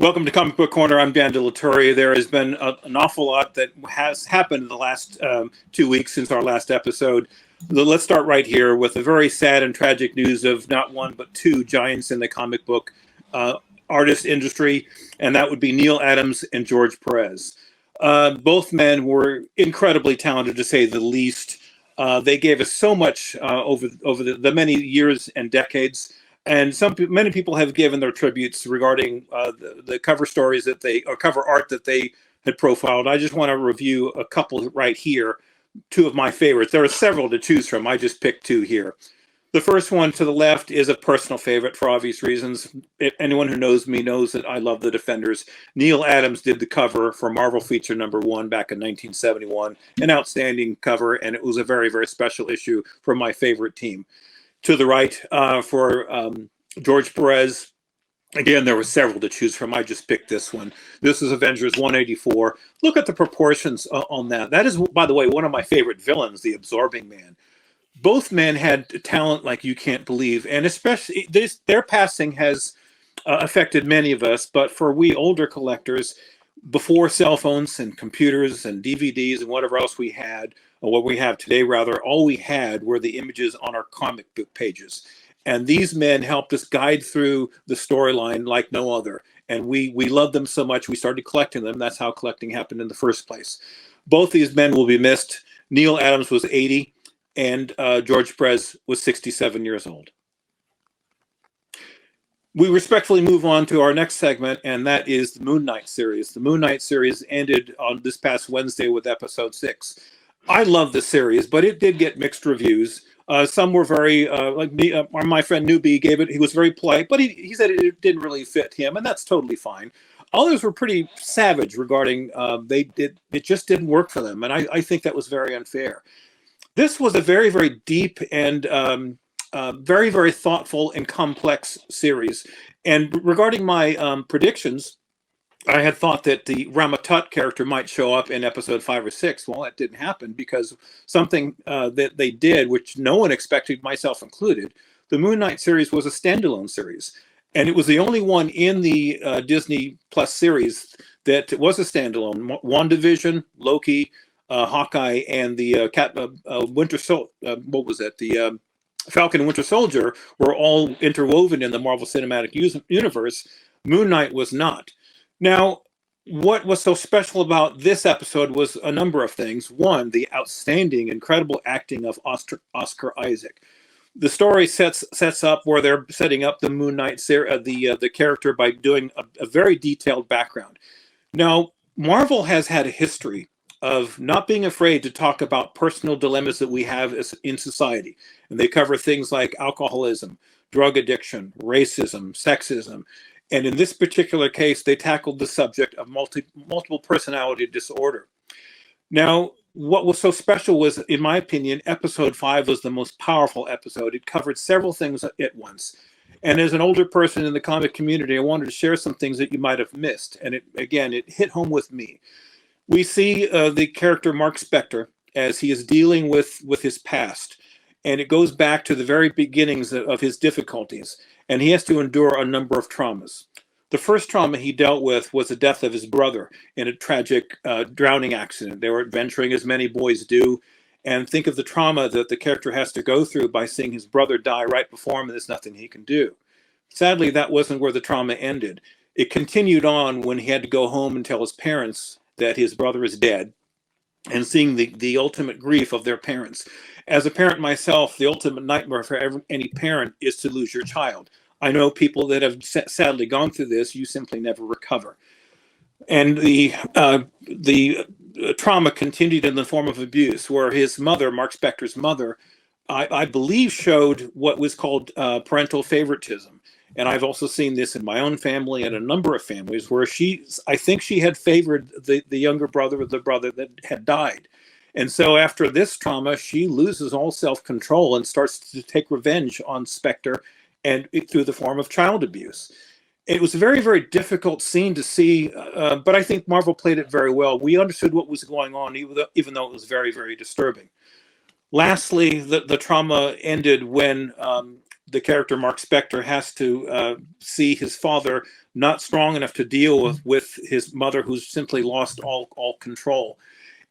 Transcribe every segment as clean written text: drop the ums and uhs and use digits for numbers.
Welcome to Comic Book Corner. I'm Dan DeLatorre. There has been an awful lot that has happened in the last 2 weeks since our last episode. Let's start right here with the very sad and tragic news of not one but two giants in the comic book artist industry, and that would be Neal Adams and George Perez. Both men were incredibly talented, to say the least. They gave us so much over the many years and decades. And many people have given their tributes regarding the cover stories or cover art that they had profiled. I just want to review a couple right here, two of my favorites. There are several to choose from. I just picked two here. The first one to the left is a personal favorite for obvious reasons. Anyone who knows me knows that I love the Defenders. Neal Adams did the cover for Marvel Feature #1 back in 1971. An outstanding cover, and it was a very, very special issue for my favorite team. To the right, for George Perez, again, there were several to choose from. I just picked this one. This is Avengers 184. Look at the proportions on that. That is, by the way, one of my favorite villains, the Absorbing Man. Both men had talent like you can't believe, and especially their passing has affected many of us. But for we older collectors, before cell phones and computers and DVDs and whatever else we had, or what we have today rather, all we had were the images on our comic book pages. And these men helped us guide through the storyline like no other. And we loved them so much, we started collecting them. That's how collecting happened in the first place. Both these men will be missed. Neal Adams was 80, and George Perez was 67 years old. We respectfully move on to our next segment, and that is the Moon Knight series. The Moon Knight series ended on this past Wednesday with episode 6. I love the series, but it did get mixed reviews. Some were very, like me, my friend Newbie gave it, he was very polite, but he said it didn't really fit him, and that's totally fine. Others were pretty savage regarding, it just didn't work for them, and I think that was very unfair. This was a very, very deep and very, very thoughtful and complex series. And regarding my predictions, I had thought that the Rama-tut character might show up in episode 5 or 6. Well, that didn't happen because something that they did, which no one expected, myself included. The Moon Knight series was a standalone series. And it was the only one in the Disney Plus series that was a standalone. WandaVision, Loki, Hawkeye, and the Winter Soldier, what was it? The Falcon and Winter Soldier were all interwoven in the Marvel Cinematic Universe. Moon Knight was not. Now, what was so special about this episode was a number of things. One, the outstanding, incredible acting of Oscar Isaac. The story sets up where they're setting up the Moon Knight the character by doing a very detailed background. Now, Marvel has had a history of not being afraid to talk about personal dilemmas that we have in society. And they cover things like alcoholism, drug addiction, racism, sexism. And in this particular case, they tackled the subject of multiple personality disorder. Now, what was so special was, in my opinion, episode 5 was the most powerful episode. It covered several things at once. And as an older person in the comic community, I wanted to share some things that you might have missed. And it hit home with me. We see the character Mark Spector as he is dealing with his past. And it goes back to the very beginnings of his difficulties. And he has to endure a number of traumas. The first trauma he dealt with was the death of his brother in a tragic drowning accident. They were adventuring, as many boys do. And think of the trauma that the character has to go through by seeing his brother die right before him, and there's nothing he can do. Sadly, that wasn't where the trauma ended. It continued on when he had to go home and tell his parents that his brother is dead, and seeing the ultimate grief of their parents. As a parent myself, the ultimate nightmare for any parent is to lose your child. I know people that have sadly gone through this. You simply never recover. And the trauma continued in the form of abuse, where his mother, Mark Spector's mother, I believe showed what was called parental favoritism. And I've also seen this in my own family and a number of families where I think she had favored the younger brother or the brother that had died. And so after this trauma, she loses all self-control and starts to take revenge on Spector, and through the form of child abuse. It was a very, very difficult scene to see, but I think Marvel played it very well. We understood what was going on, even though it was very, very disturbing. Lastly, the trauma ended when the character Mark Spector has to see his father not strong enough to deal with his mother, who's simply lost all control.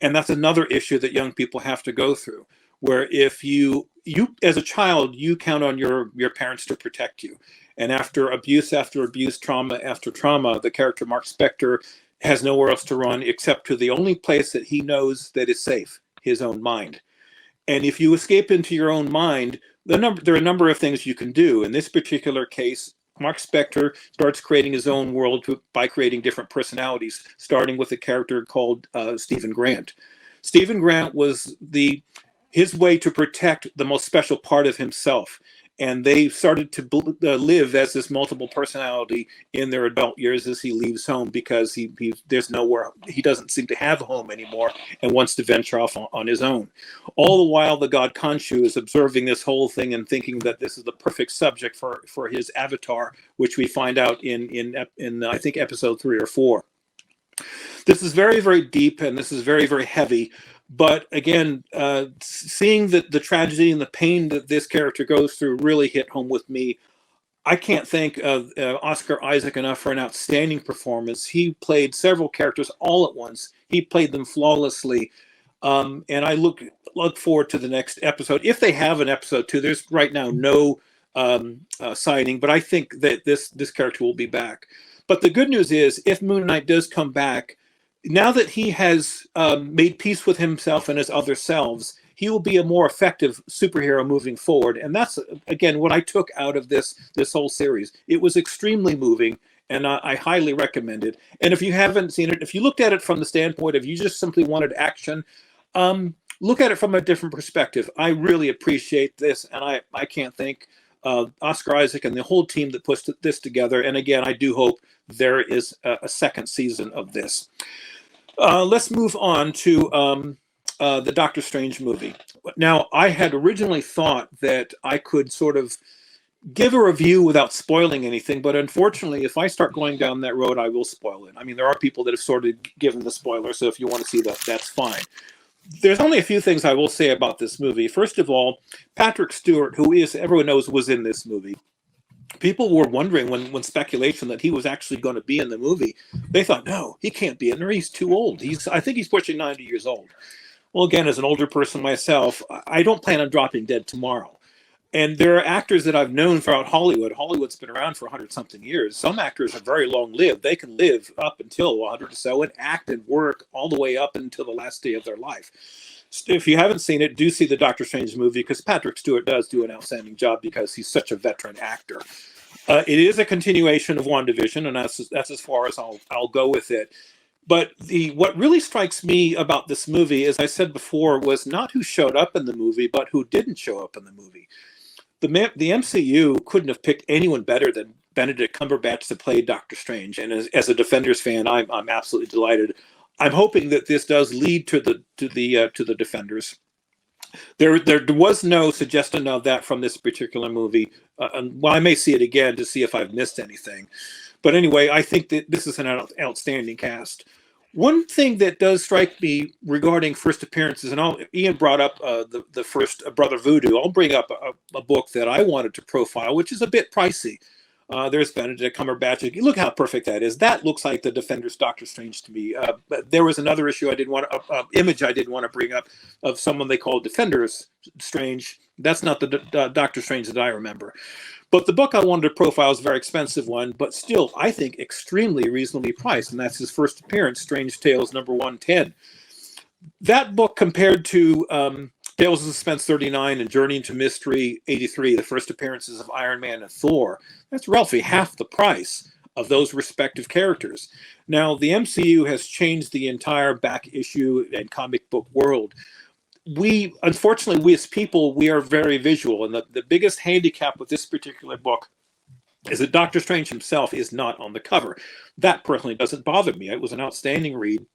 And that's another issue that young people have to go through, where if you as a child, you count on your parents to protect you. And after abuse, trauma after trauma, the character Mark Spector has nowhere else to run except to the only place that he knows that is safe, his own mind. And if you escape into your own mind, there are a number of things you can do. In this particular case, Mark Spector starts creating his own world by creating different personalities, starting with a character called Stephen Grant. Stephen Grant was his way to protect the most special part of himself. And they started to live as this multiple personality in their adult years as he leaves home, because there's nowhere, he doesn't seem to have a home anymore and wants to venture off on his own. All the while, the god Khonshu is observing this whole thing and thinking that this is the perfect subject for his avatar, which we find out in I think episode 3 or 4. This is very, very deep, and this is very, very heavy. But again, seeing the tragedy and the pain that this character goes through really hit home with me. I can't thank Oscar Isaac enough for an outstanding performance. He played several characters all at once. He played them flawlessly. And I look forward to the next episode. If they have an episode 2, there's right now no signing, but I think that this character will be back. But the good news is, if Moon Knight does come back, now that he has made peace with himself and his other selves, he will be a more effective superhero moving forward. And that's, again, what I took out of this whole series. It was extremely moving, and I highly recommend it. And if you haven't seen it, if you looked at it from the standpoint of you just simply wanted action, look at it from a different perspective. I really appreciate this, and I can't thank Oscar Isaac and the whole team that puts this together. And again, I do hope there is a second season of this. Let's move on to the Doctor Strange movie. Now, I had originally thought that I could sort of give a review without spoiling anything, but unfortunately, if I start going down that road, I will spoil it. I mean, there are people that have sort of given the spoiler, so if you want to see that, that's fine. There's only a few things I will say about this movie. First of all, Patrick Stewart, who everyone knows was in this movie. People were wondering when speculation that he was actually going to be in the movie. They thought, no, he can't be in there. He's too old. I think he's pushing 90 years old. Well, again, as an older person myself, I don't plan on dropping dead tomorrow. And there are actors that I've known throughout Hollywood. Hollywood's been around for 100-something years. Some actors are very long-lived. They can live up until 100 or so and act and work all the way up until the last day of their life. If you haven't seen it, do see the Doctor Strange movie, because Patrick Stewart does do an outstanding job because he's such a veteran actor. It is a continuation of WandaVision, and that's as far as I'll go with it. But what really strikes me about this movie, as I said before, was not who showed up in the movie, but who didn't show up in the movie. The MCU couldn't have picked anyone better than Benedict Cumberbatch to play Doctor Strange, and as a Defenders fan, I'm absolutely delighted. I'm hoping that this does lead to the Defenders. There was no suggestion of that from this particular movie. Well, I may see it again to see if I've missed anything. But anyway, I think that this is an outstanding cast. One thing that does strike me regarding first appearances, and Ian brought up the first Brother Voodoo. I'll bring up a book that I wanted to profile, which is a bit pricey. There's Benedict Cumberbatch. Look how perfect that is. That looks like the Defenders Doctor Strange to me. But there was another issue image I didn't want to bring up of someone they called Defenders Strange. That's not the Doctor Strange that I remember. But the book I wanted to profile is a very expensive one, but still, I think, extremely reasonably priced. And that's his first appearance, Strange Tales number 110. That book compared to Tales of Suspense 39 and Journey into Mystery 83, the first appearances of Iron Man and Thor, that's roughly half the price of those respective characters. Now, the MCU has changed the entire back issue and comic book world. Unfortunately, we as people, we are very visual. And the biggest handicap with this particular book is that Doctor Strange himself is not on the cover. That personally doesn't bother me. It was an outstanding read,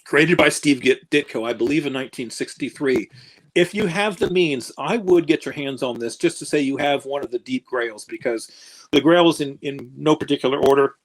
created by Steve Ditko, I believe in 1963. If you have the means, I would get your hands on this just to say you have one of the deep grails, because the grails in no particular order,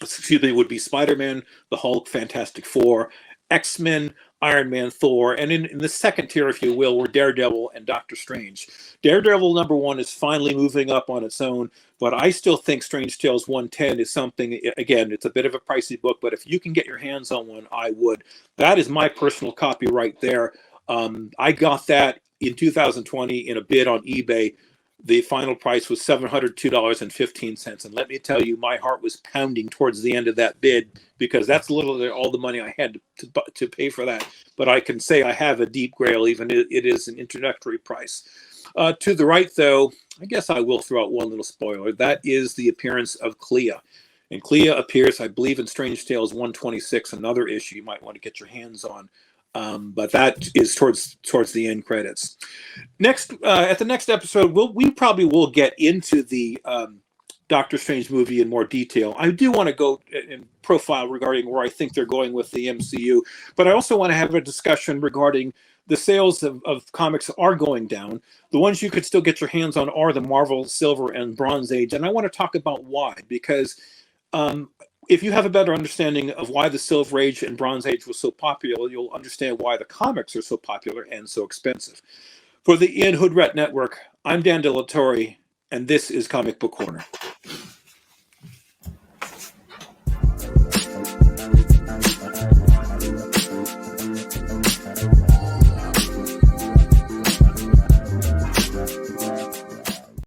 would be Spider-Man, the Hulk, Fantastic Four, X-Men, Iron Man, Thor, and in the second tier, if you will, were Daredevil and Doctor Strange. Daredevil #1 is finally moving up on its own, but I still think Strange Tales 110 is something, again, it's a bit of a pricey book, but if you can get your hands on one, I would. That is my personal copy right there. I got that in 2020 in a bid on eBay. The final price was $702.15. And let me tell you, my heart was pounding towards the end of that bid because that's literally all the money I had to pay for that. But I can say I have a deep grail, even it is an introductory price. To the right, though, I guess I will throw out one little spoiler. That is the appearance of Clea. And Clea appears, I believe, in Strange Tales 126, another issue you might want to get your hands on. But that is towards the end credits. Next, at the next episode, we probably will get into the Doctor Strange movie in more detail. I do want to go and profile regarding where I think they're going with the MCU, but I also want to have a discussion regarding the sales of comics are going down. The ones you could still get your hands on are the Marvel Silver and Bronze Age, and I want to talk about why, because if you have a better understanding of why the Silver Age and Bronze Age was so popular, you'll understand why the comics are so popular and so expensive. For the Ian Hoodrat Network, I'm Dan De La Torre, and this is Comic Book Corner.